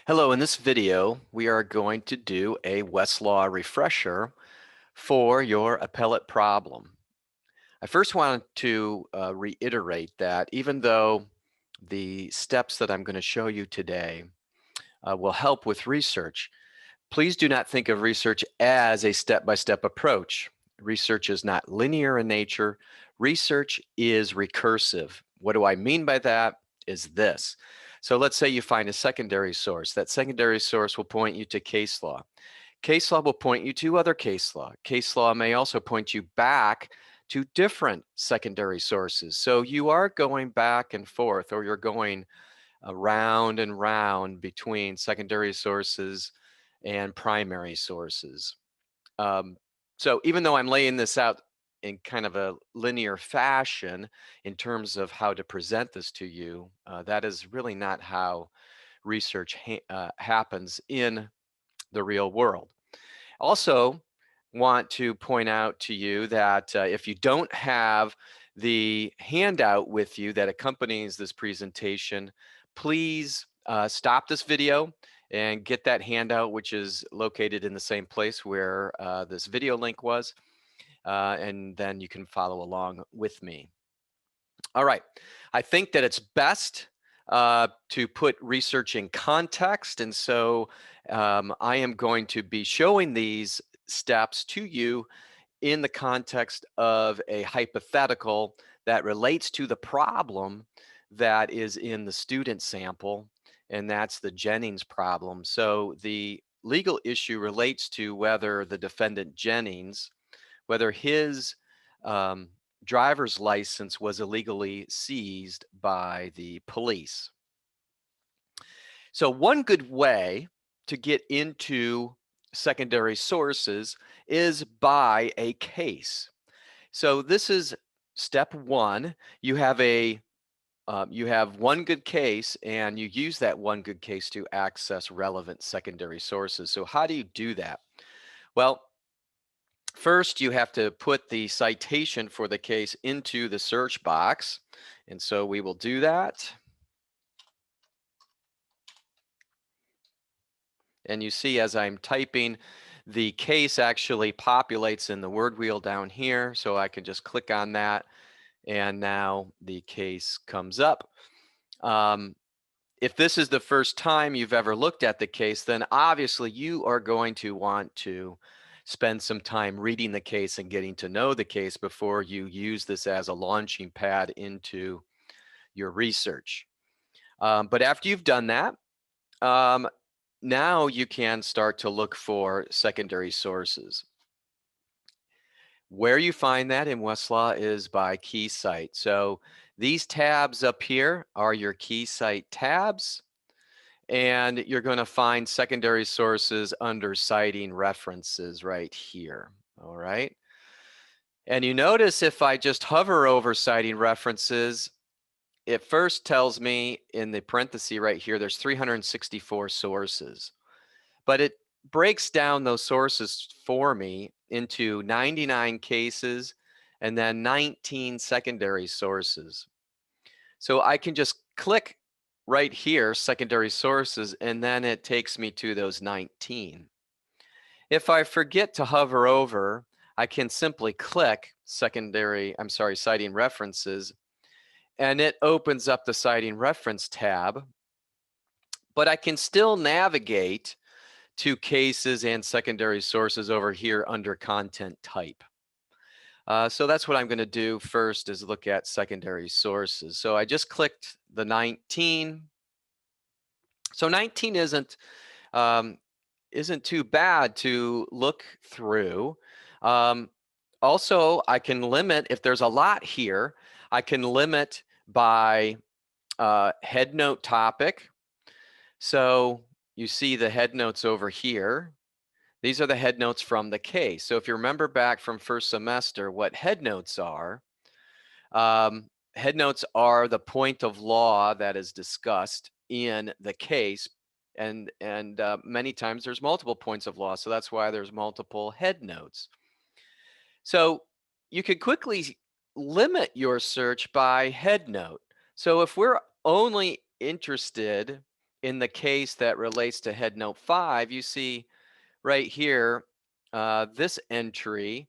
Hello, in this video, we are going to do a Westlaw refresher for your appellate problem. I first want to reiterate that even though the steps that I'm going to show you today will help with research, please do not think of research as a step-by-step approach. Research is not linear in nature. Research is recursive. What do I mean by that? Is this. So let's say you find a secondary source. That secondary source will point you to case law. Case law will point you to other case law. Case law may also point you back to different secondary sources. So you are going back and forth, or you're going round and round between secondary sources and primary sources. Um, so even though I'm laying this out in kind of a linear fashion in terms of how to present this to you, that is really not how research happens in the real world. Also, want to point out to you that if you don't have the handout with you that accompanies this presentation, please stop this video and get that handout, which is located in the same place where this video link was, and then you can follow along with me. All right, I think that it's best to put research in context, and so I am going to be showing these steps to you in the context of a hypothetical that relates to the problem that is in the student sample, and that's the Jennings problem. So the legal issue relates to whether the defendant Jennings, whether his driver's license was illegally seized by the police. So one good way to get into secondary sources is by a case. So this is step one. You have one good case, and you use that one good case to access relevant secondary sources. So how do you do that? Well, first, you have to put the citation for the case into the search box. And so we will do that. And you see as I'm typing, the case actually populates in the word wheel down here. So I can just click on that, and now the case comes up. If this is the first time you've ever looked at the case, then obviously you are going to want to spend some time reading the case and getting to know the case before you use this as a launching pad into your research. But after you've done that, now you can start to look for secondary sources. Where you find that in Westlaw is by key cite. So these tabs up here are your key cite tabs, and you're going to find secondary sources under citing references right here. All right. And you notice if I just hover over citing references, it first tells me in the parenthesis right here, there's 364 sources, but it breaks down those sources for me into 99 cases and then 19 secondary sources. So I can just click right here, secondary sources, and then it takes me to those 19. If I forget to hover over, I can simply click citing references, and it opens up the citing reference tab, but I can still navigate to cases and secondary sources over here under content type. So that's what I'm going to do first, is look at secondary sources. So I just clicked the 19. So 19 isn't too bad to look through. Also, I can limit, if there's a lot here, I can limit by head note topic. So you see the head notes over here. These are the head notes from the case. So if you remember back from first semester, what head notes are the point of law that is discussed in the case, and many times there's multiple points of law, so that's why there's multiple head notes. So you could quickly limit your search by head note. So if we're only interested in the case that relates to Headnote 5, you see right here, this entry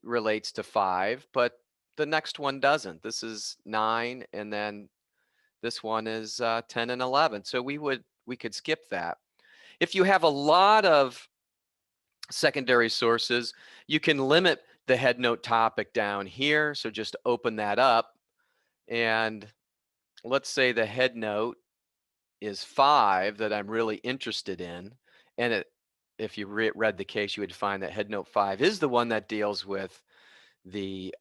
relates to 5, but the next one doesn't. This is 9, and then this one is 10 and 11. So we could skip that. If you have a lot of secondary sources, you can limit the headnote topic down here. So just open that up, and let's say the headnote is 5 that I'm really interested in, and if you read the case, you would find that Headnote 5 is the one that deals with the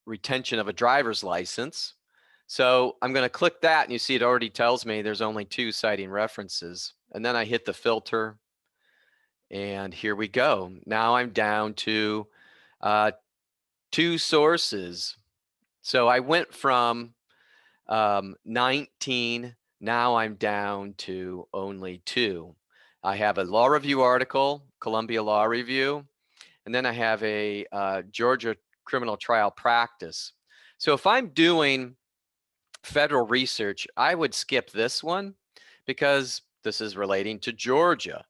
retention of a driver's license. So I'm going to click that, and you see it already tells me there's only 2 citing references. And then I hit the filter, and here we go. Now I'm down to 2 sources. So I went from 19, now I'm down to only 2. I have a law review article, Columbia Law Review, and then I have a Georgia criminal trial practice. So if I'm doing federal research, I would skip this one because this is relating to Georgia.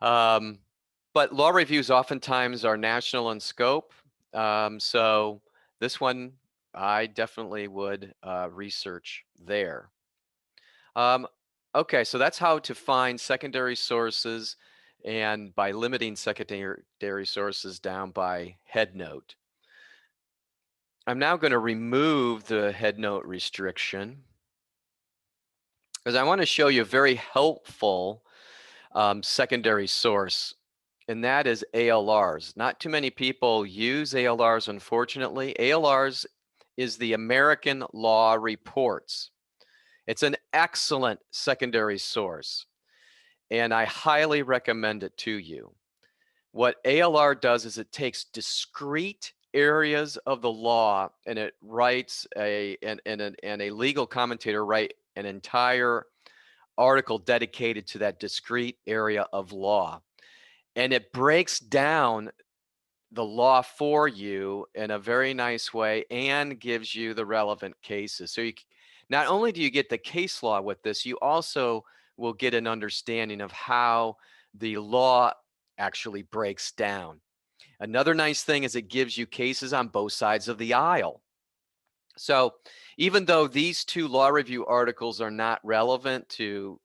But law reviews oftentimes are national in scope. So this one, I definitely would research there. Okay, so that's how to find secondary sources, and by limiting secondary sources down by headnote. I'm now going to remove the headnote restriction because I want to show you a very helpful secondary source, and that is ALRs. Not too many people use ALRs, unfortunately. ALRs is the American Law Reports. It's an excellent secondary source, and I highly recommend it to you. What ALR does is it takes discrete areas of the law and it writes and a legal commentator write an entire article dedicated to that discrete area of law. And it breaks down the law for you in a very nice way and gives you the relevant cases. So not only do you get the case law with this, you also will get an understanding of how the law actually breaks down. Another nice thing is it gives you cases on both sides of the aisle. So even though these 2 law review articles are not relevant to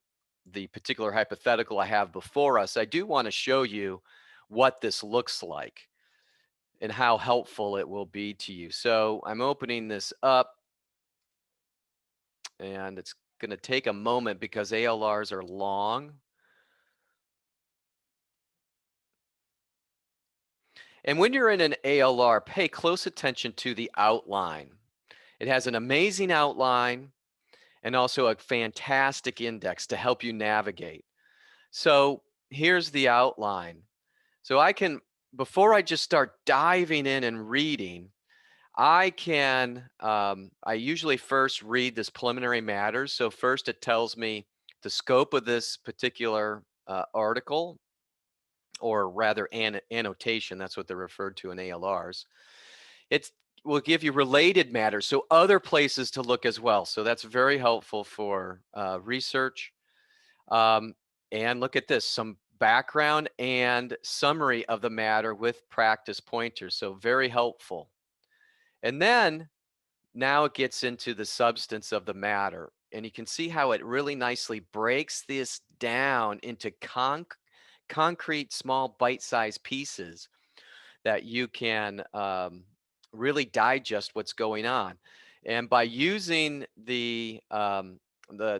the particular hypothetical I have before us, I do want to show you what this looks like and how helpful it will be to you. So I'm opening this up, and it's going to take a moment because ALRs are long. And when you're in an ALR, pay close attention to the outline. It has an amazing outline and also a fantastic index to help you navigate. So here's the outline. So I can, before I just start diving in and reading, I usually first read this preliminary matters. So first it tells me the scope of this particular article, or rather annotation, that's what they're referred to in ALRs. It will give you related matters, so other places to look as well. So that's very helpful for research. And look at this, some background and summary of the matter with practice pointers. So very helpful. And then now it gets into the substance of the matter. And you can see how it really nicely breaks this down into concrete, small bite-sized pieces that you can really digest what's going on. And by using the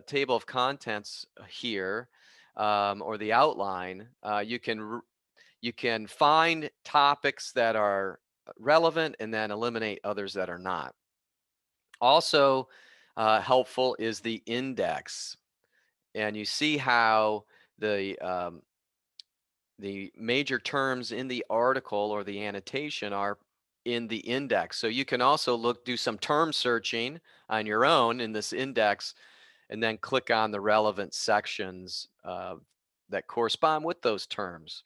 table of contents here, or the outline, you can find topics that are relevant and then eliminate others that are not. Also helpful is the index, and you see how the major terms in the article or the annotation are in the index. So you can also do some term searching on your own in this index, and then click on the relevant sections that correspond with those terms.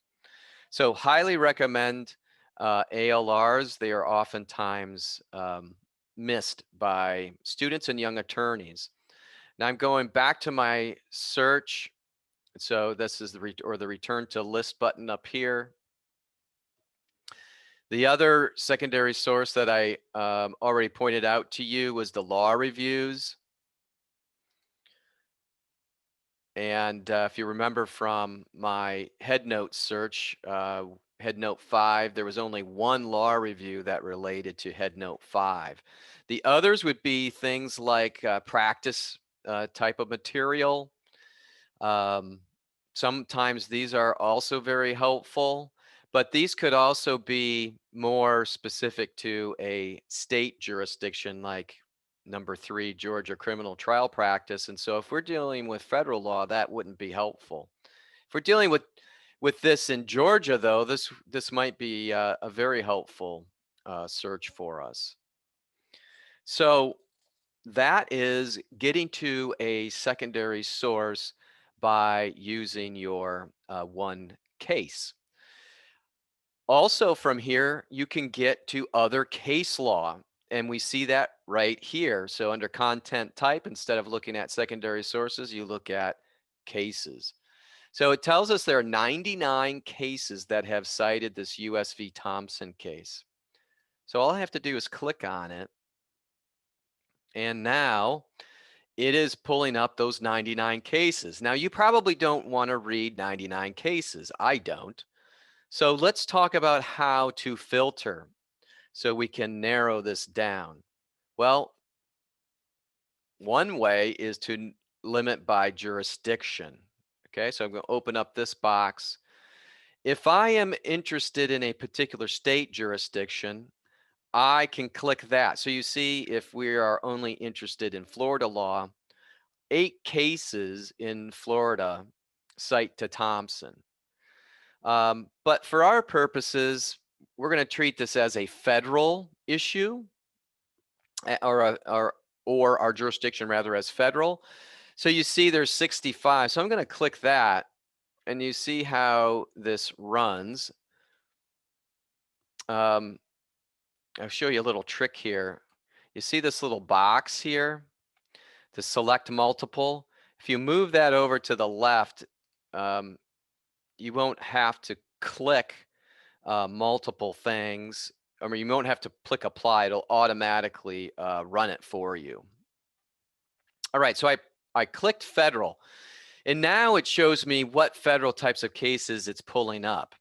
So highly recommend ALRs. They are oftentimes missed by students and young attorneys. Now I'm going back to my search. So this is the return to list button up here. The other secondary source that I already pointed out to you was the law reviews. And if you remember from my Headnotes search, Headnote 5, there was only one law review that related to Headnote 5. The others would be things like practice type of material. Sometimes these are also very helpful, but these could also be more specific to a state jurisdiction like number 3, Georgia criminal trial practice. And so if we're dealing with federal law, that wouldn't be helpful. If we're dealing with this in Georgia, though, this might be a very helpful search for us. So that is getting to a secondary source by using your one case. Also from here, you can get to other case law, and we see that right here. So under content type, instead of looking at secondary sources, you look at cases. So it tells us there are 99 cases that have cited this US v. Thompson case. So all I have to do is click on it, and now it is pulling up those 99 cases. Now, you probably don't want to read 99 cases. I don't. So let's talk about how to filter so we can narrow this down. Well, one way is to limit by jurisdiction. Okay, so I'm going to open up this box. If I am interested in a particular state jurisdiction, I can click that. So you see, if we are only interested in Florida law, 8 cases in Florida cite to Thompson. But for our purposes, we're going to treat this as a federal issue, or our jurisdiction rather as federal. So you see there's 65. So I'm going to click that, and you see how this runs. I'll show you a little trick here. You see this little box here to select multiple. If you move that over to the left, you won't have to click multiple things. I mean, you won't have to click apply. It'll automatically run it for you. All right, so I clicked federal, and now it shows me what federal types of cases it's pulling up.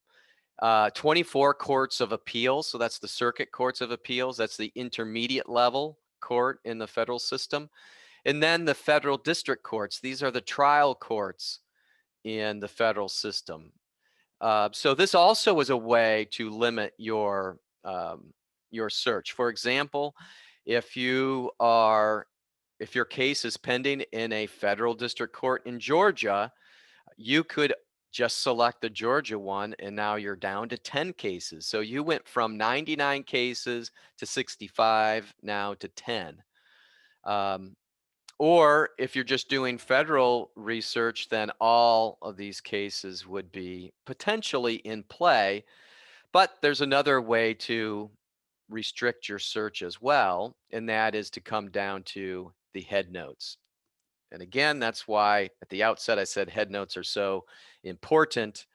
24 courts of appeals, so that's the circuit courts of appeals. That's the intermediate level court in the federal system. And then the federal district courts. These are the trial courts in the federal system. So this also was a way to limit your search. For example, if your case is pending in a federal district court in Georgia, you could just select the Georgia one, and now you're down to 10 cases. So you went from 99 cases to 65, now to 10. Or if you're just doing federal research, then all of these cases would be potentially in play. But there's another way to restrict your search as well, and that is to come down to the headnotes. And again, that's why at the outset I said headnotes are so important.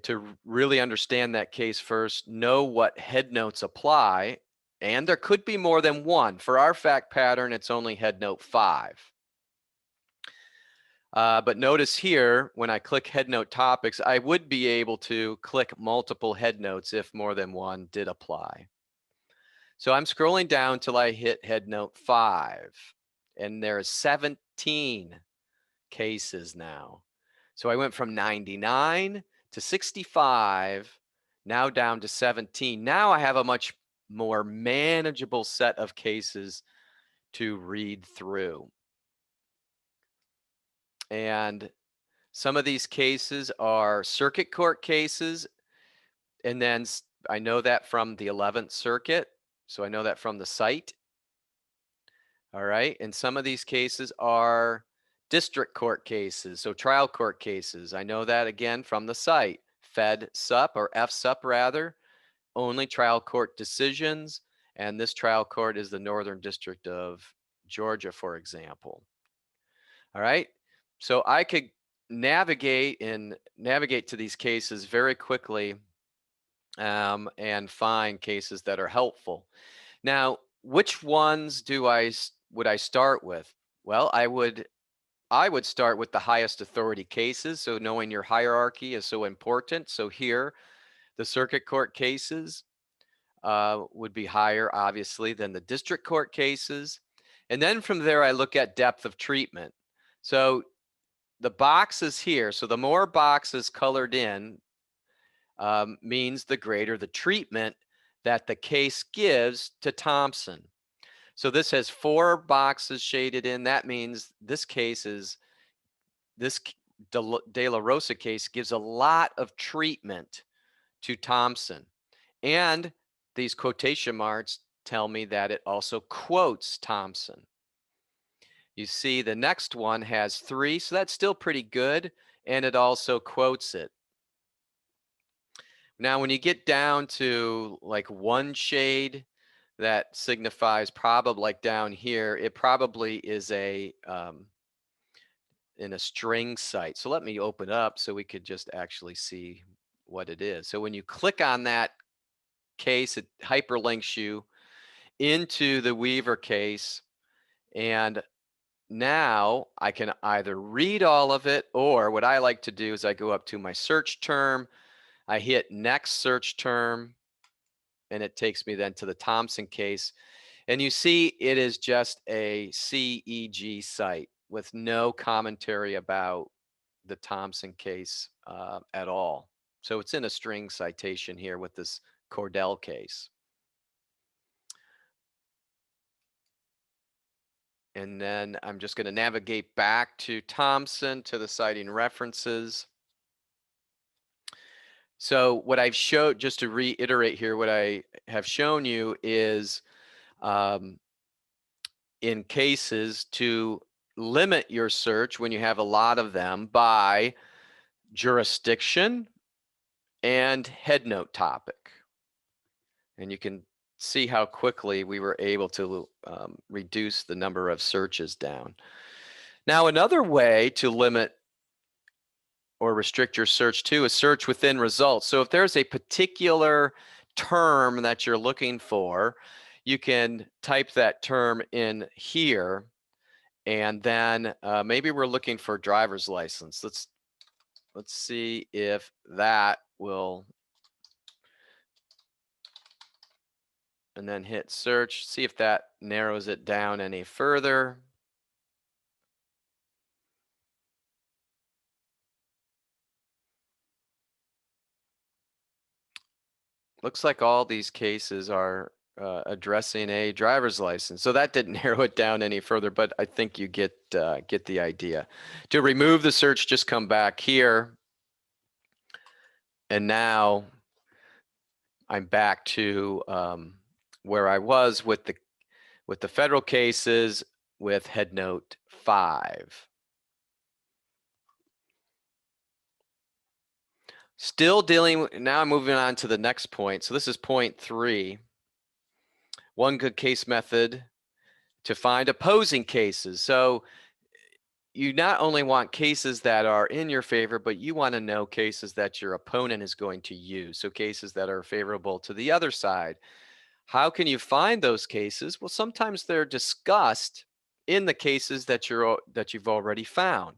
To really understand that case first, know what headnotes apply, and there could be more than one. For our fact pattern, it's only headnote 5. But notice here, when I click headnote topics, I would be able to click multiple headnotes if more than one did apply. So I'm scrolling down till I hit headnote 5, and there's 17 cases now. So I went from 99 to 65, now down to 17. Now I have a much more manageable set of cases to read through. And some of these cases are circuit court cases, and then I know that from the 11th Circuit, so I know that from the site. All right, and some of these cases are district court cases, so trial court cases. I know that again from the site. Fed Sup, or FSUP rather, only trial court decisions, and this trial court is the Northern District of Georgia, for example. All right. So I could navigate to these cases very quickly and find cases that are helpful. Now, which ones would I start with? Well, I would start with the highest authority cases. So knowing your hierarchy is so important. So here, the circuit court cases would be higher, obviously, than the district court cases. And then from there, I look at depth of treatment. So the boxes here, so the more boxes colored in means the greater the treatment that the case gives to Thompson. So this has 4 boxes shaded in. That means this De La Rosa case gives a lot of treatment to Thompson. And these quotation marks tell me that it also quotes Thompson. You see the next one has 3, so that's still pretty good, and it also quotes it. Now, when you get down to like 1 shade, that signifies probably like down here, it probably is in a string site. So let me open up so we could just actually see what it is. So when you click on that case, it hyperlinks you into the Weaver case. And now I can either read all of it, or what I like to do is I go up to my search term, I hit next search term, and it takes me then to the Thompson case. And you see it is just a CEG site with no commentary about the Thompson case at all. So it's in a string citation here with this Cordell case. And then I'm just going to navigate back to Thompson to the citing references. So what I've showed, just to reiterate here, what I have shown you is in cases to limit your search when you have a lot of them by jurisdiction and headnote topic. And you can see how quickly we were able to reduce the number of searches down. Now, another way to limit or restrict your search to is search within results. So if there's a particular term that you're looking for, you can type that term in here, and then maybe we're looking for driver's license. Let's see if that will, and then hit search, see if that narrows it down any further. Looks like all these cases are addressing a driver's license. So that didn't narrow it down any further, but I think you get the idea. To remove the search, just come back here. And now I'm back to where I was with the federal cases with Headnote 5. Still dealing, now I'm moving on to the next point. So this is point 3. One good case method to find opposing cases. So you not only want cases that are in your favor, but you want to know cases that your opponent is going to use. So cases that are favorable to the other side. How can you find those cases? Well, sometimes they're discussed in the cases that you've already found.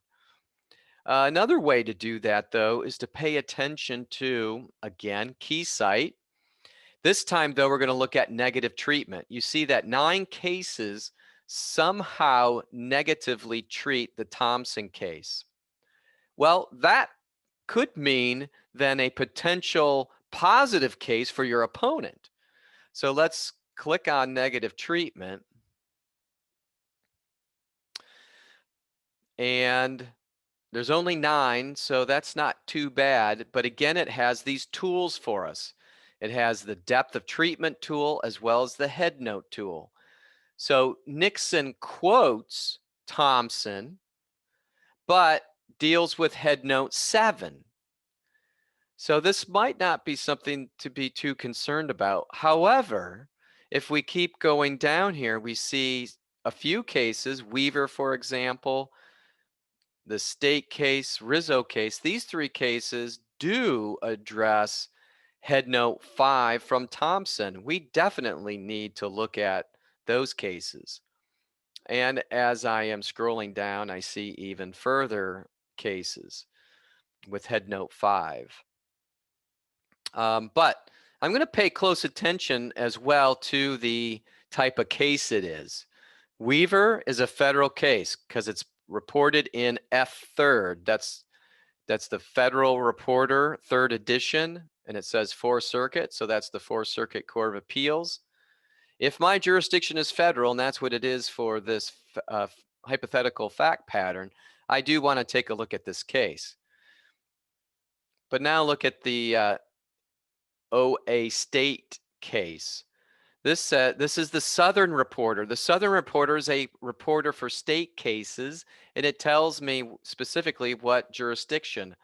Another way to do that, though, is to pay attention to, again, key site. This time, though, we're going to look at negative treatment. You see that 9 cases somehow negatively treat the Thompson case. Well, that could mean then a potential positive case for your opponent. So let's click on negative treatment. And there's only 9, so that's not too bad. But again, it has these tools for us. It has the depth of treatment tool as well as the headnote tool. So Nixon quotes Thompson, but deals with headnote 7. So this might not be something to be too concerned about. However, if we keep going down here, we see a few cases, Weaver, for example, the state case, Rizzo case, these three cases do address Headnote 5 from Thompson. We definitely need to look at those cases. And as I am scrolling down, I see even further cases with Headnote 5. But I'm going to pay close attention as well to the type of case it is. Weaver is a federal case because it's reported in F3rd. That's the Federal Reporter 3rd edition, and it says 4th Circuit, so that's the 4th Circuit Court of Appeals. If my jurisdiction is federal, and that's what it is for this hypothetical fact pattern, I do want to take a look at this case. But now look at the OA State case. This is the Southern Reporter. The Southern Reporter is a reporter for state cases, and it tells me specifically what jurisdiction.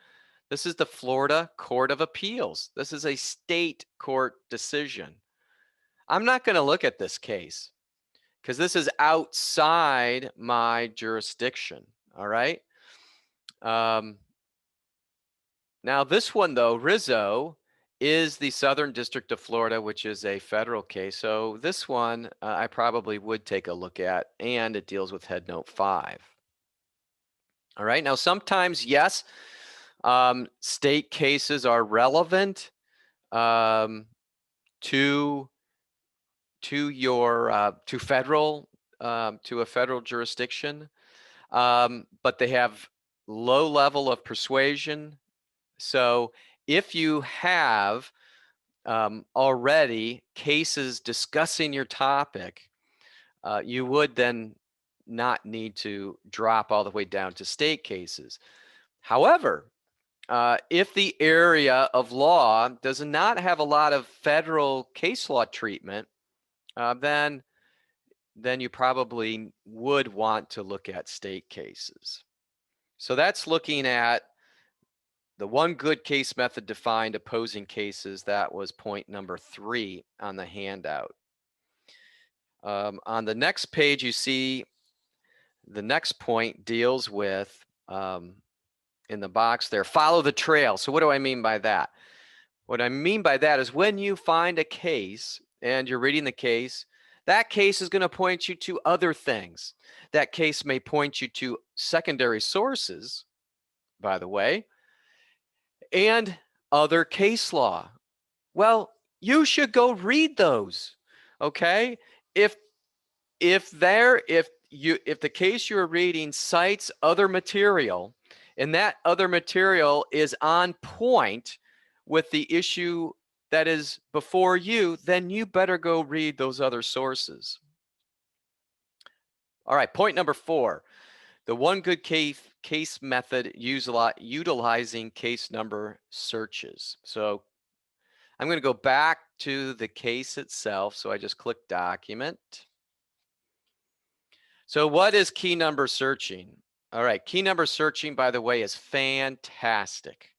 This is the Florida Court of Appeals. This is a state court decision. I'm not going to look at this case because this is outside my jurisdiction. All right. Now this one though, Rizzo, is the Southern District of Florida, which is a federal case. So this one I probably would take a look at, and it deals with Headnote 5. All right. Now sometimes, yes, state cases are relevant to a federal jurisdiction, but they have low level of persuasion. So if you have already cases discussing your topic, you would then not need to drop all the way down to state cases. However, if the area of law does not have a lot of federal case law treatment, then you probably would want to look at state cases. So that's looking at the one good case method defined opposing cases. That was point number 3 on the handout. On the next page, you see the next point deals with, in the box there, follow the trail. So what do I mean by that? What I mean by that is when you find a case and you're reading the case, that case is going to point you to other things. That case may point you to secondary sources, by the way, and other case law. Well, you should go read those, okay? If the case you're reading cites other material, and that other material is on point with the issue that is before you, then you better go read those other sources. All right, point number 4, the one good case method utilizing case number searches. So I'm going to go back to the case itself. So I just click document. So what is key number searching? All right, key number searching, by the way, is fantastic,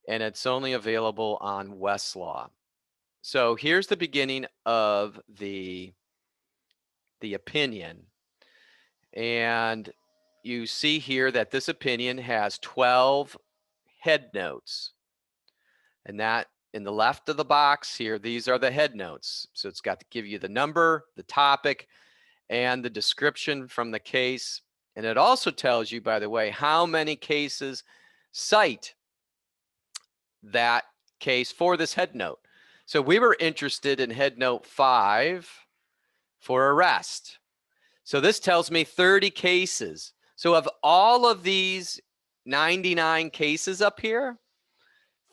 and it's only available on Westlaw. So here's the beginning of the opinion, and you see here that this opinion has 12 headnotes, and that in the left of the box here, these are the headnotes. So it's got to give you the number, the topic, and the description from the case. And it also tells you, by the way, how many cases cite that case for this headnote. So we were interested in Headnote 5 for arrest. So this tells me 30 cases. So of all of these 99 cases up here,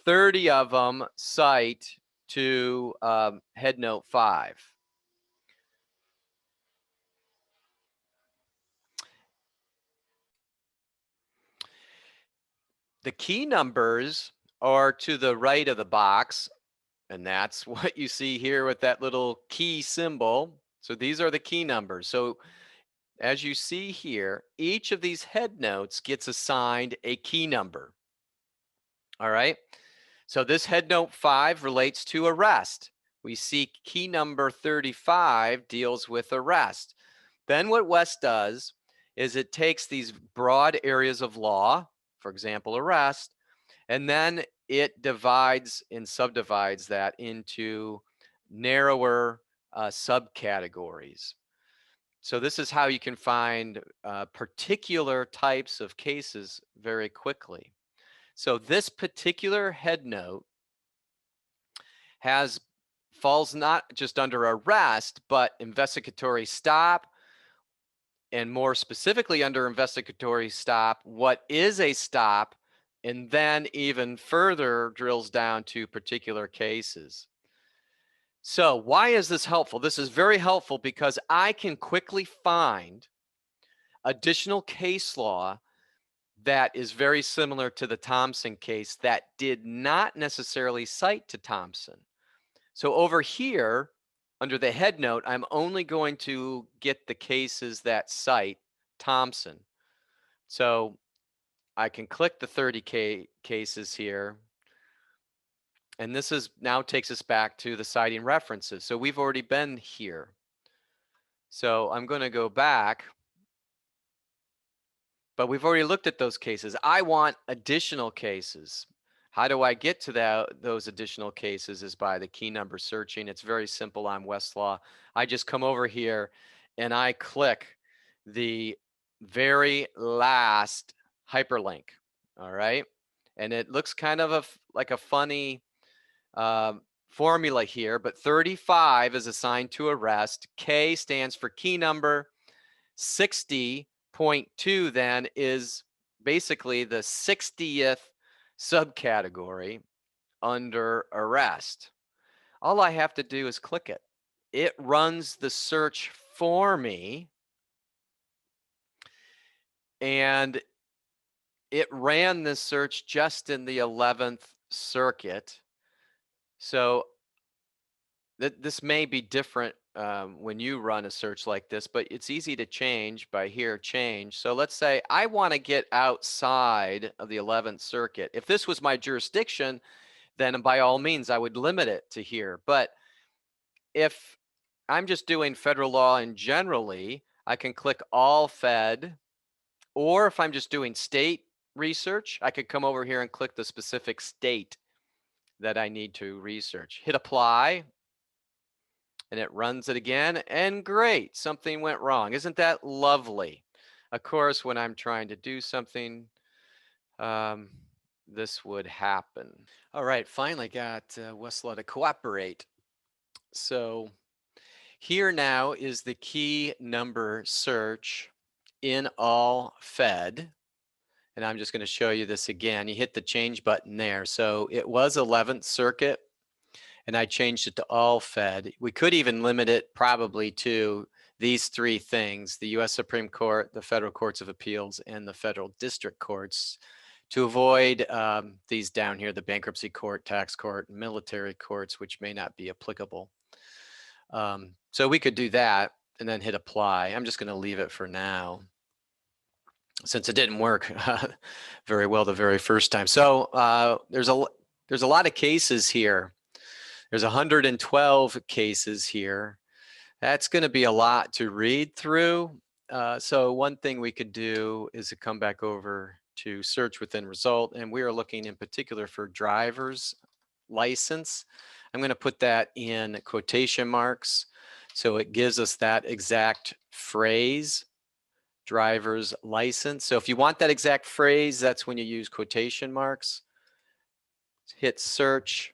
30 of them cite to Headnote 5. The key numbers are to the right of the box, and that's what you see here with that little key symbol. So these are the key numbers. So as you see here, each of these headnotes gets assigned a key number. All right. So this Headnote 5 relates to arrest. We see key number 35 deals with arrest. Then what Wes does is it takes these broad areas of law, for example, arrest, and then it divides and subdivides that into narrower subcategories. So this is how you can find particular types of cases very quickly. So this particular head note falls not just under arrest, but investigatory stop, and more specifically under investigatory stop, what is a stop, and then even further drills down to particular cases. So why is this helpful? This is very helpful because I can quickly find additional case law that is very similar to the Thompson case that did not necessarily cite to Thompson. So over here, under the head note, I'm only going to get the cases that cite Thompson. So I can click the 30 cases here. And this is now takes us back to the citing references. So we've already been here. So I'm going to go back. But we've already looked at those cases. I want additional cases. How do I get to those additional cases is by the key number searching. It's very simple on Westlaw. I just come over here and I click the very last hyperlink, all right? And it looks kind of like a funny formula here, but 35 is assigned to arrest. K stands for key number. 60.2 then is basically the 60th subcategory under arrest. All I have to do is click it. It runs the search for me, and it ran this search just in the 11th circuit. So this may be different when you run a search like this, but it's easy to change by here, change. So let's say I want to get outside of the 11th circuit. If this was my jurisdiction, then by all means, I would limit it to here. But if I'm just doing federal law and generally, I can click all fed, or if I'm just doing state research, I could come over here and click the specific state that I need to research. Hit apply. And it runs it again, and great, something went wrong. Isn't that lovely? Of course, when I'm trying to do something, this would happen. All right, finally got Westlaw to cooperate. So here now is the key number search in all fed. And I'm just going to show you this again. You hit the change button there. So it was 11th circuit, and I changed it to all fed. We could even limit it probably to these three things: the U.S. Supreme Court, the federal courts of appeals, and the federal district courts, to avoid these down here, the bankruptcy court, tax court, military courts, which may not be applicable. So we could do that and then hit apply. I'm just going to leave it for now, since it didn't work very well the very first time. So there's a lot of cases here. There's 112 cases here. That's going to be a lot to read through. So one thing we could do is to come back over to search within result, and we are looking in particular for driver's license. I'm going to put that in quotation marks, so it gives us that exact phrase, driver's license. So if you want that exact phrase, that's when you use quotation marks. Hit search.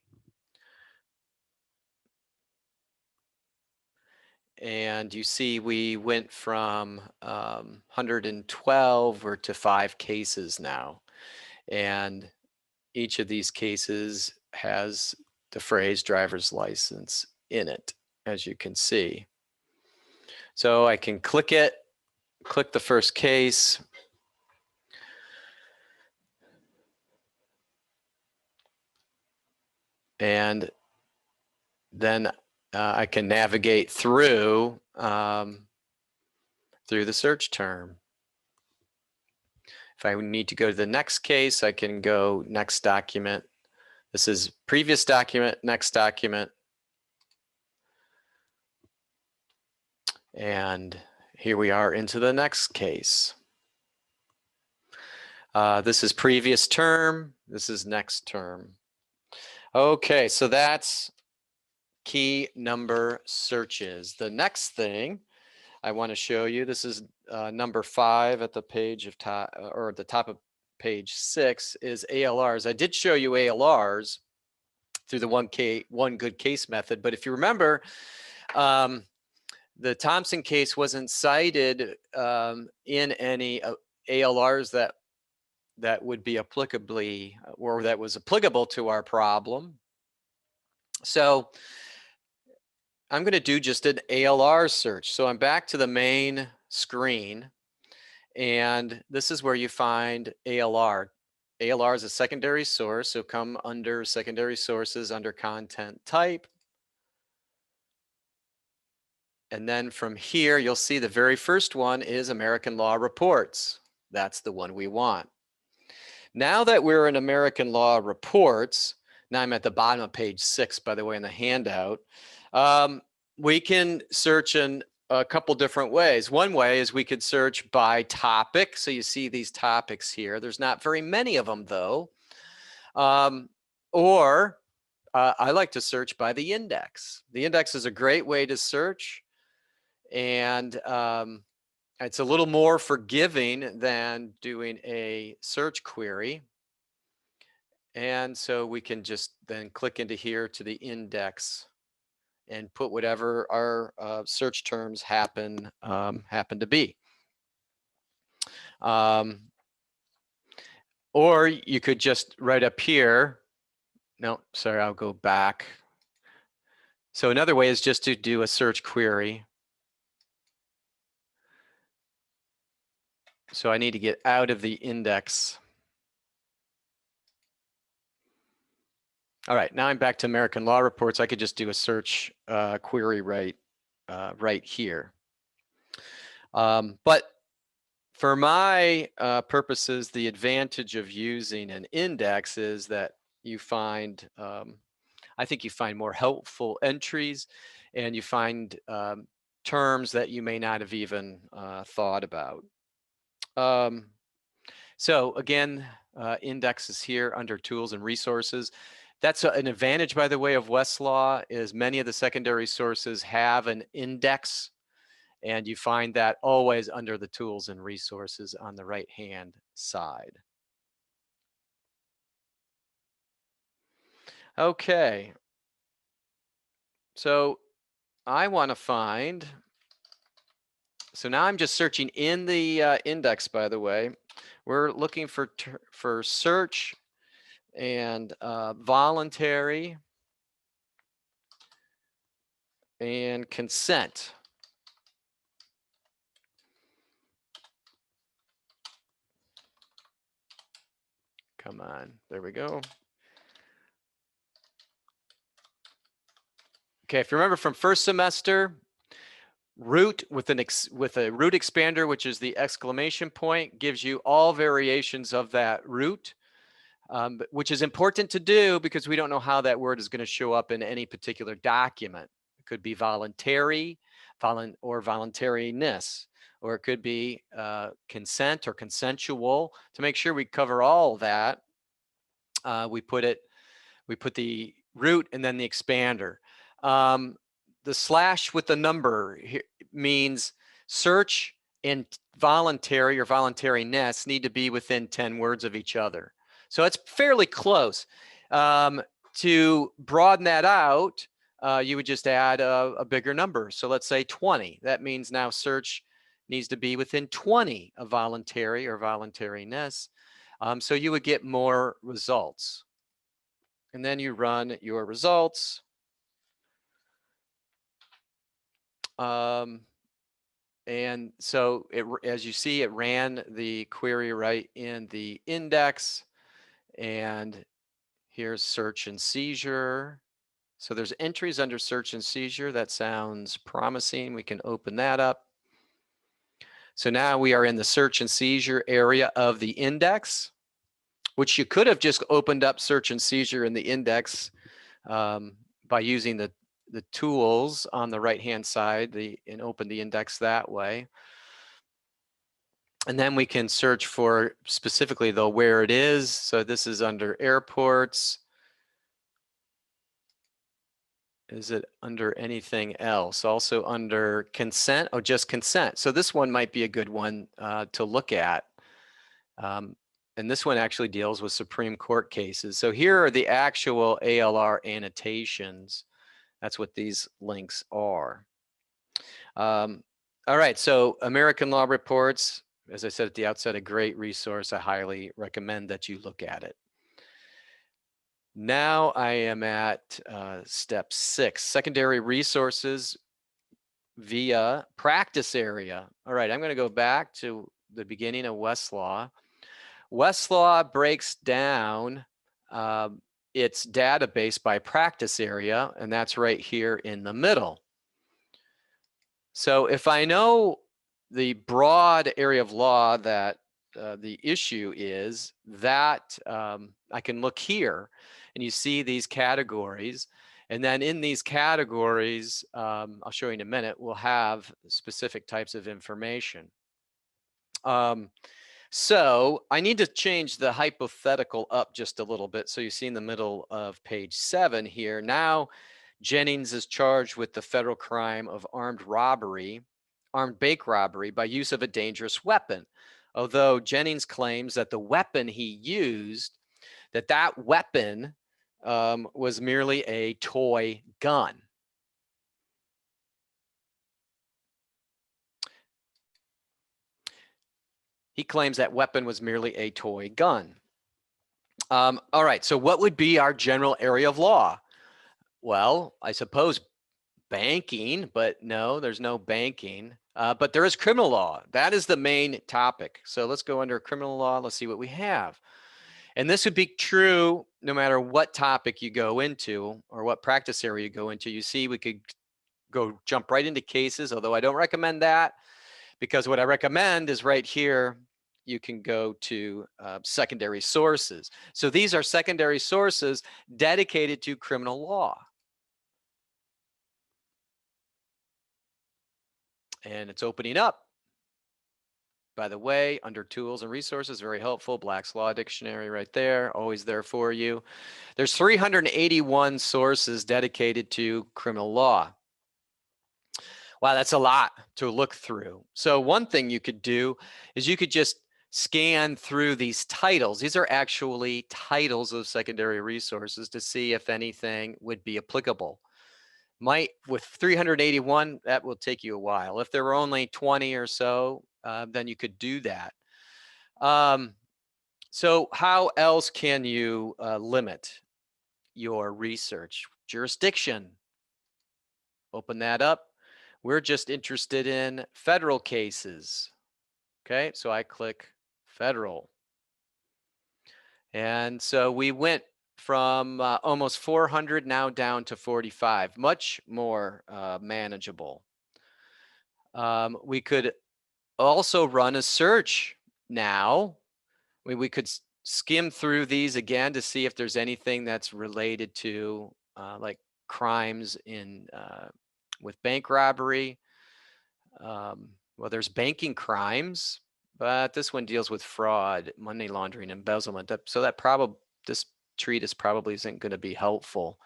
And you see we went from 112 to 5 cases now. And each of these cases has the phrase driver's license in it, as you can see. So I can click it, click the first case. And then I can navigate through the search term. If I need to go to the next case, I can go next document. This is previous document, next document, and here we are into the next case. This is previous term. This is next term. Okay, so that's key number searches. The next thing I want to show you, this is number 5 at the page of top, or at the top of page 6, is ALRs. I did show you ALRs through the one good case method, but if you remember, the Thompson case wasn't cited in any ALRs that would be applicably, or that was applicable to our problem. So I'm going to do just an ALR search. So I'm back to the main screen, and this is where you find ALR. ALR is a secondary source, so come under secondary sources under content type. And then from here, you'll see the very first one is American Law Reports. That's the one we want. Now that we're in American Law Reports, now I'm at the bottom of page 6, by the way, in the handout, we can search in a couple different ways. One way is we could search by topic. So you see these topics here. There's not very many of them, though. Or I like to search by the index. The index is a great way to search, and it's a little more forgiving than doing a search query. And so we can just then click into here to the index and put whatever our search terms happen to be. Or you could just right up here. No, sorry, I'll go back. So another way is just to do a search query. So I need to get out of the index. All right, now I'm back to American Law Reports. I could just do a search query right here. But for my purposes, the advantage of using an index is that you find, I think you find more helpful entries, and you find terms that you may not have even thought about. So again, indexes here under tools and resources. That's an advantage, by the way, of Westlaw, is many of the secondary sources have an index, and you find that always under the tools and resources on the right-hand side. Okay. So I want to find, so now I'm just searching in the index, by the way. We're looking for search and voluntary and consent. Come on, there we go. Okay, if you remember from first semester, root with a root expander, which is the exclamation point, gives you all variations of that root, which is important to do because we don't know how that word is going to show up in any particular document. It could be voluntary, or voluntariness, or it could be consent or consensual. To make sure we cover all that, we put the root and then the expander. The slash with the number here means search and voluntary or voluntariness need to be within 10 words of each other. So it's fairly close. To broaden that out, you would just add a bigger number. So let's say 20. That means now search needs to be within 20 of voluntary or voluntariness. So you would get more results. And then you run your results. And so as you see, it ran the query right in the index, and here's search and seizure. So there's entries under search and seizure. That sounds promising. We can open that up. So now we are in the search and seizure area of the index, which you could have just opened up search and seizure in the index by using the tools on the right-hand side and open the index that way. And then we can search for specifically though where it is. So this is under airports. Is it under anything else? Also under consent? Oh, just consent. So this one might be a good one to look at. And this one actually deals with Supreme Court cases. So here are the actual ALR annotations. That's what these links are. All right, so American Law Reports, as I said at the outset, a great resource. I highly recommend that you look at it. Now I am at step 6, secondary resources via practice area. All right, I'm going to go back to the beginning of Westlaw. Westlaw breaks down its database by practice area, and that's right here in the middle. So if I know the broad area of law that the issue is, that I can look here and you see these categories. And then in these categories, I'll show you in a minute, we'll have specific types of information. So I need to change the hypothetical up just a little bit. So you see in the middle of page 7 here, now Jennings is charged with the federal crime of armed bank robbery by use of a dangerous weapon. Although Jennings claims that the weapon he used, that weapon was merely a toy gun. He claims that weapon was merely a toy gun. All right, so what would be our general area of law? Well, I suppose banking, but no, there's no banking. But there is criminal law. That is the main topic. So let's go under criminal law. Let's see what we have. And this would be true no matter what topic you go into or what practice area you go into. You see, we could jump right into cases, although I don't recommend that, because what I recommend is right here, you can go to secondary sources. So these are secondary sources dedicated to criminal law. And it's opening up. By the way, under tools and resources, very helpful. Black's Law Dictionary right there, always there for you. There's 381 sources dedicated to criminal law. Wow, that's a lot to look through. So one thing you could do is you could just scan through these titles. These are actually titles of secondary resources to see if anything would be applicable. With 381, that will take you a while. If there were only 20 or so, then you could do that. So how else can you limit your research? Jurisdiction. Open that up. We're just interested in federal cases. Okay, so I click federal. And so we went from almost 400 now down to 45, much more manageable. We could also run a search now. We could skim through these again to see if there's anything that's related to like crimes with bank robbery. Well, there's banking crimes, but this one deals with fraud, money laundering, embezzlement. So this treatise probably isn't going to be helpful.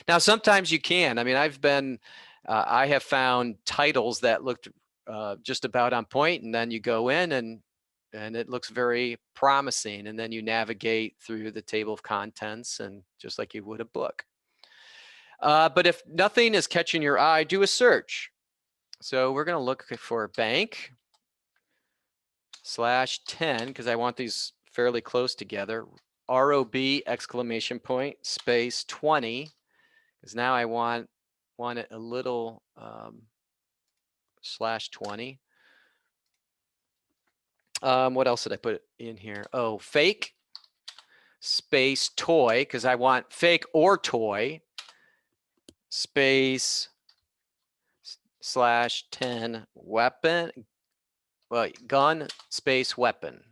Now, sometimes you can. I mean, I have found titles that looked just about on point, and then you go in and it looks very promising, and then you navigate through the table of contents and just like you would a book. But if nothing is catching your eye, do a search. So we're going to look for bank /10 because I want these fairly close together. ROB exclamation point space 20, because now I want it a little /20. What else did I put in here? Oh, fake space toy, because I want fake or toy space /10 weapon, well, gun space weapon.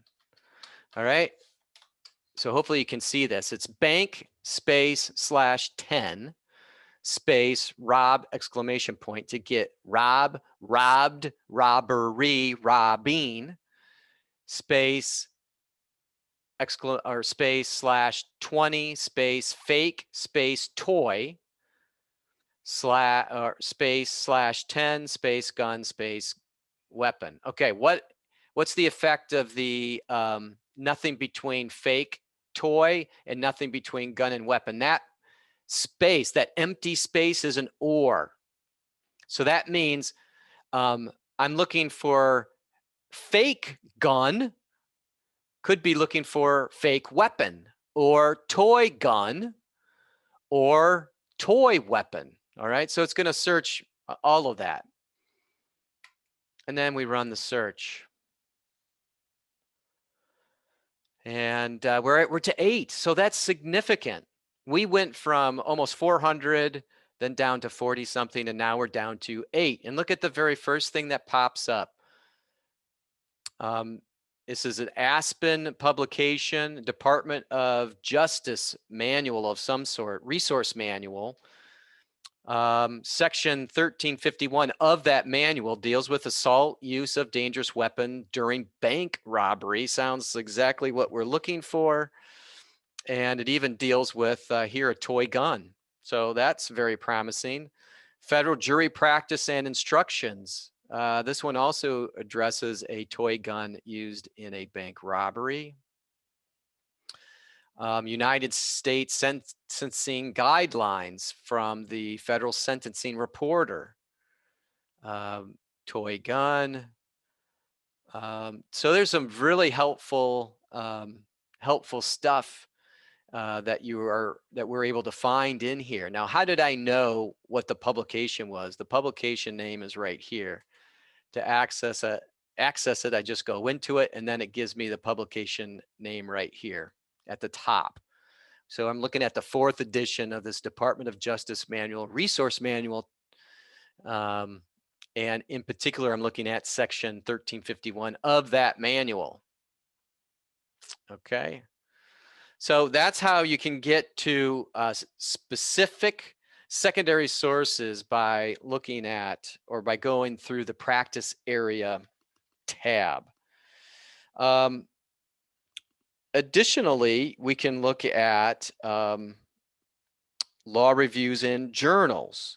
All right. So hopefully you can see this. It's bank space /10. space rob exclamation point to get rob, robbed, robbery, robbing, space or space slash 20 space fake space toy slash or space slash 10 space gun space weapon. Okay, what's the effect of the nothing between fake toy and nothing between gun and weapon? That space, that empty space, is an or. So that means I'm looking for fake gun, could be looking for fake weapon, or toy gun, or toy weapon. All right, so it's going to search all of that. And then we run the search. And we're to 8, so that's significant. We went from almost 400, then down to 40 something, and now we're down to 8. And look at the very first thing that pops up. This is an Aspen publication, Department of Justice manual of some sort, resource manual. Section 1351 of that manual deals with assault, use of dangerous weapon during bank robbery. Sounds exactly what we're looking for. And it even deals with here a toy gun. So that's very promising. Federal jury practice and instructions. This one also addresses a toy gun used in a bank robbery. United States sentencing guidelines from the Federal Sentencing Reporter. Toy gun. So there's some really helpful stuff that we're able to find in here. Now, how did I know what the publication was? The publication name is right here. To access it, I just go into it, and then it gives me the publication name right here at the top. So I'm looking at the 4th edition of this Department of Justice manual, resource manual. And in particular, I'm looking at section 1351 of that manual. Okay. So that's how you can get to specific secondary sources by looking at or by going through the practice area tab. Additionally, we can look at law reviews in journals.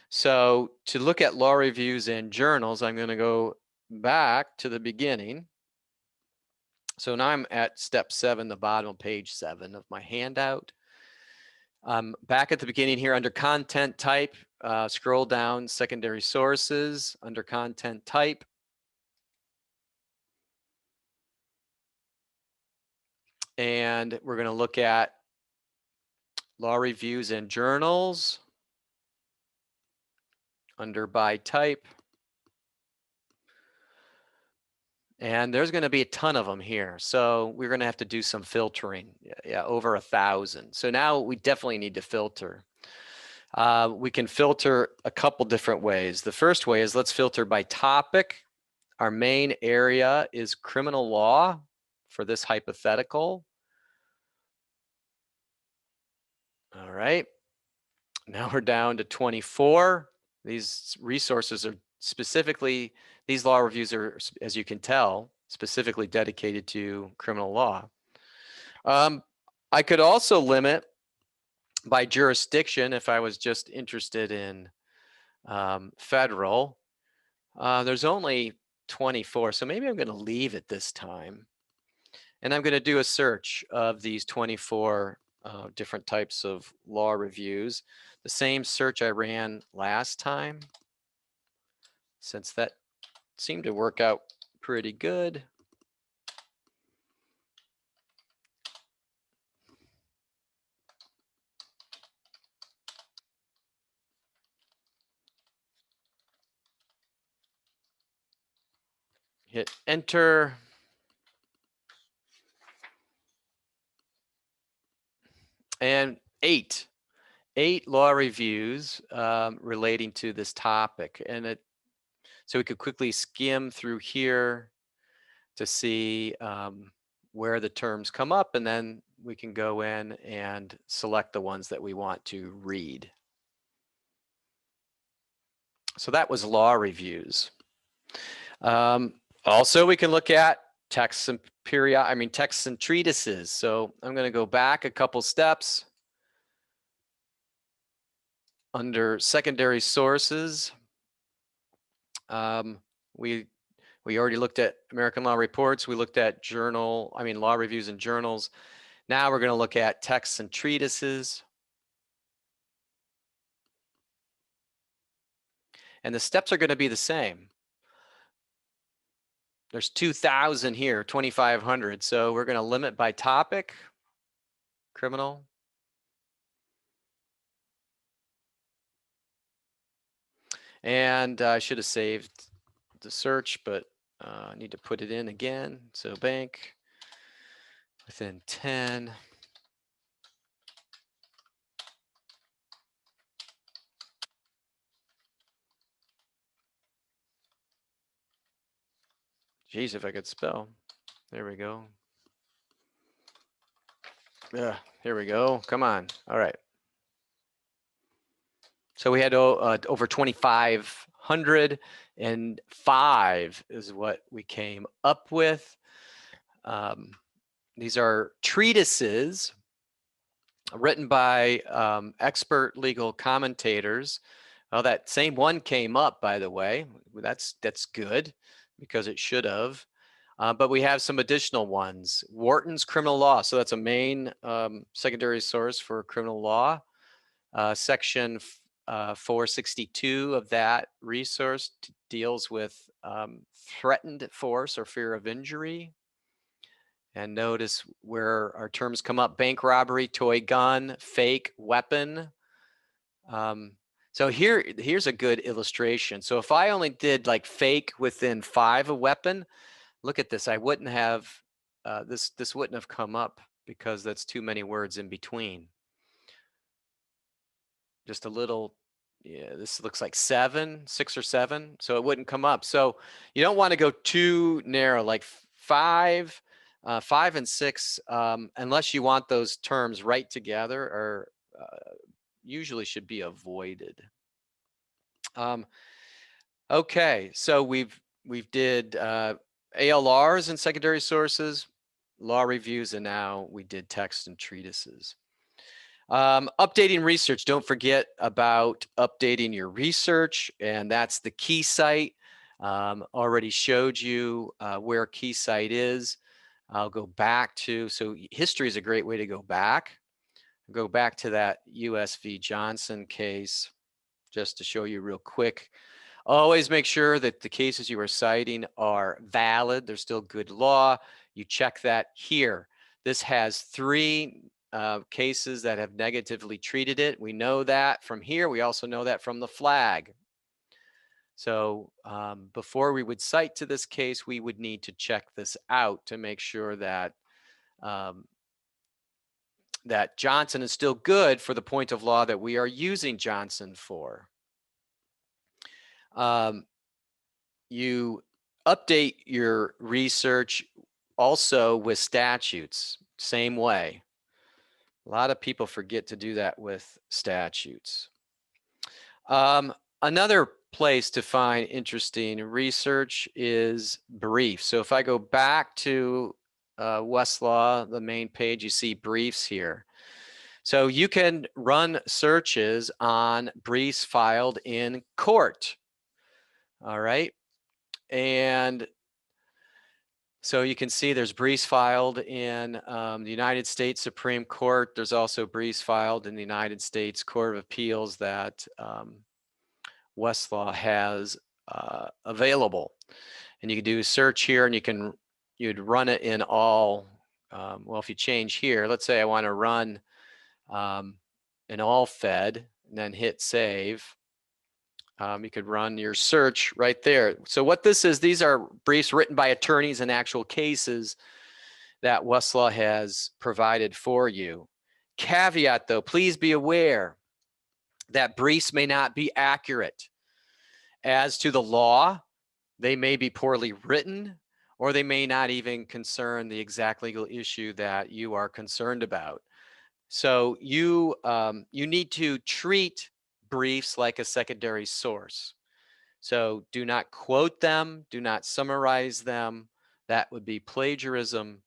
So to look at law reviews in journals, I'm going to go back to the beginning. So now I'm at step 7, the bottom of page 7 of my handout. Back at the beginning here under content type, scroll down secondary sources under content type. And we're going to look at law reviews in journals under by type. And there's going to be a ton of them here. So we're going to have to do some filtering. Yeah, over 1,000. So now we definitely need to filter. We can filter a couple different ways. The first way is let's filter by topic. Our main area is criminal law for this hypothetical. All right. Now we're down to 24. These resources are specifically, these law reviews are, as you can tell, specifically dedicated to criminal law. I could also limit by jurisdiction if I was just interested in federal. There's only 24, so maybe I'm going to leave it this time. And I'm going to do a search of these 24 different types of law reviews. The same search I ran last time, since that seemed to work out pretty good. Hit enter. And 8 law reviews relating to this topic. And so we could quickly skim through here to see where the terms come up, and then we can go in and select the ones that we want to read. So that was law reviews. Also, we can look at texts and texts and treatises. So I'm going to go back a couple steps. Under secondary sources, we already looked at American Law Reports. We looked at law reviews and journals. Now we're going to look at texts and treatises. And the steps are going to be the same. There's 2,000 here, 2,500. So we're going to limit by topic, criminal. And I should have saved the search, but I need to put it in again. So bank within 10. Geez, if I could spell. There we go. Here we go. Come on. All right. So we had over 2,505 is what we came up with. These are treatises written by expert legal commentators. Well, that same one came up, by the way. That's good because it should have. But we have some additional ones. Wharton's Criminal Law. So that's a main secondary source for criminal law. Section 462 of that resource deals with threatened force or fear of injury. And notice where our terms come up: bank robbery, toy gun, fake weapon. So here's a good illustration. So if I only did like fake within 5 a weapon, look at this. I wouldn't have, this wouldn't have come up because that's too many words in between. Just a little, yeah, this looks like 6 or 7, so it wouldn't come up. So you don't want to go too narrow, like 5 and 6, unless you want those terms right together, or usually should be avoided. Okay, so we've did ALRs and secondary sources, law reviews, and now we did text and treatises. Updating research. Don't forget about updating your research, and that's the key site. Already showed you where key site is. I'll go back to, so history is a great way to go back. Go back to that US v. Johnson case just to show you real quick. Always make sure that the cases you are citing are valid. They're still good law. You check that here. This has 3 cases that have negatively treated it. We know that from here. We also know that from the flag. So before we would cite to this case, we would need to check this out to make sure that that Johnson is still good for the point of law that we are using Johnson for. You update your research also with statutes, same way. A lot of people forget to do that with statutes. Another place to find interesting research is briefs. So if I go back to Westlaw, the main page, you see briefs here. So you can run searches on briefs filed in court. All right. And so you can see there's briefs filed in the United States Supreme Court. There's also briefs filed in the United States Court of Appeals that Westlaw has available. And you can do a search here, and you'd run it in all. Well, if you change here, let's say I want to run an all fed and then hit save. You could run your search right there. So what this is, these are briefs written by attorneys in actual cases that Westlaw has provided for you. Caveat though, please be aware that briefs may not be accurate. As to the law, they may be poorly written, or they may not even concern the exact legal issue that you are concerned about. So you need to treat briefs like a secondary source. So do not quote them, do not summarize them. That would be plagiarism.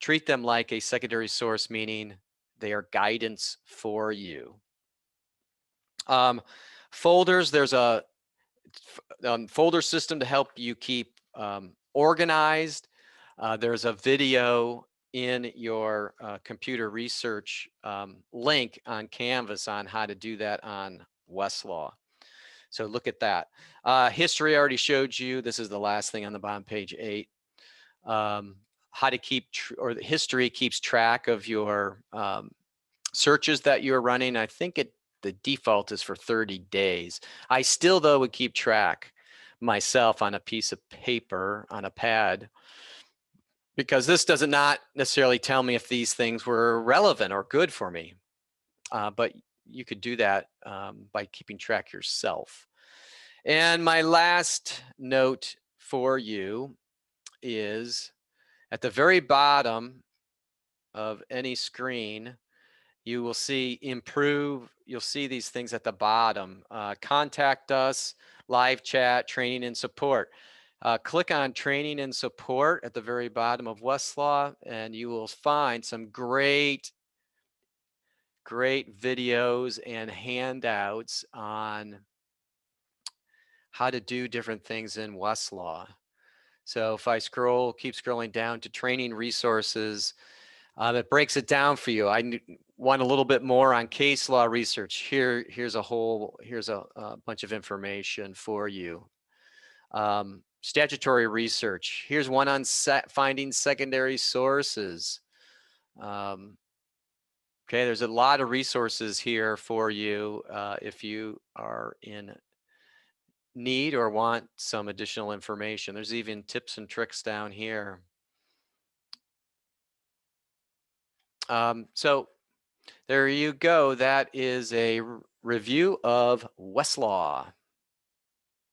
Treat them like a secondary source, meaning they are guidance for you. Folders, there's a folder system to help you keep organized. There's a video in your computer research link on Canvas on how to do that on Westlaw. So look at that. History I already showed you. This is the last thing on the bottom, page 8. How to keep, or the history keeps track of your searches that you're running. I think the default is for 30 days. I still, though, would keep track myself on a piece of paper, on a pad, because this does not necessarily tell me if these things were relevant or good for me. But you could do that by keeping track yourself. And my last note for you is at the very bottom of any screen, you will see improve. You'll see these things at the bottom. Contact us, live chat, training and support. Click on training and support at the very bottom of Westlaw, and you will find some great videos and handouts on how to do different things in Westlaw. So if I keep scrolling down to training resources, that breaks it down for you. I want a little bit more on case law research. Here's a bunch of information for you. Statutory research. Here's one on finding secondary sources. Okay, there's a lot of resources here for you if you are in need or want some additional information. There's even tips and tricks down here. So there you go. That is a review of Westlaw.